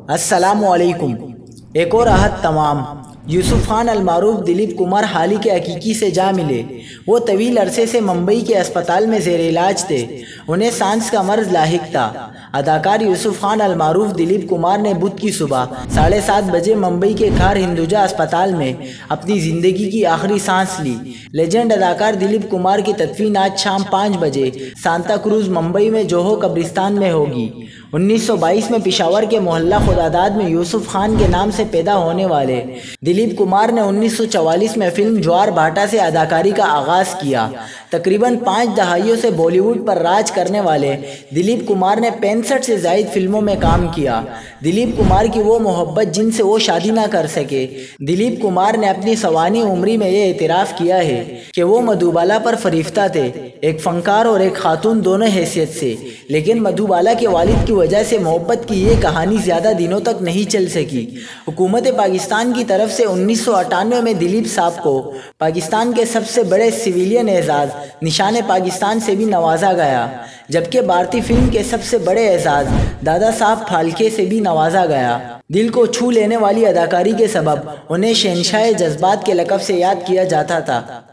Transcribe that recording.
अस्सलामुअलैकुम। एक और आहत तमाम यूसुफ खान अलमारूफ दिलीप कुमार हाल ही के हकीकी से जा मिले। वो तवील अरसे से मुंबई के अस्पताल में ज़ेर इलाज थे। उन्हें सांस का मर्ज लाहिक था। अदाकार यूसुफ खान अलमारूफ दिलीप कुमार ने बुध की सुबह 7:30 बजे मुंबई के खार हिंदुजा अस्पताल में अपनी ज़िंदगी की आखिरी सांस ली। लेजेंड अदाकार दिलीप कुमार की तदफीन आज शाम 5 बजे सांता क्रूज मुंबई में जोहो कब्रिस्तान में होगी। 1922 में पेशावर के मोहल्ला खुदादाद में यूसुफ खान के नाम से पैदा होने वाले दिलीप कुमार ने 1944 में फिल्म ज्वार भाटा से अदाकारी का आगाज़ किया। तकरीबन 5 दहाइयों से बॉलीवुड पर राज करने वाले दिलीप कुमार ने 65 से ज़ायद फिल्मों में काम किया। दिलीप कुमार की वो मोहब्बत जिनसे वो शादी ना कर सके। दिलीप कुमार ने अपनी सवानी उम्री में ये एतराफ़ किया है कि वो मधुबाला पर फरीफ्ता थे, एक फ़नकार और एक खातून दोनों हैसियत से। लेकिन मधुबाला के वालिद की वजह से मोहब्बत की ये कहानी ज़्यादा दिनों तक नहीं चल सकी। हुकूमत पाकिस्तान की तरफ से 1998 में दिलीप साहब को पाकिस्तान के सबसे बड़े सिविलियन एजाज़ निशान पाकिस्तान से भी नवाजा गया, जबकि भारतीय फिल्म के सबसे बड़े एजाज़ दादा साहब फाल्के से भी नवाजा गया। दिल को छू लेने वाली अदाकारी के सबब उन्हें शहंशाह जज्बात के लक़ब से याद किया जाता था।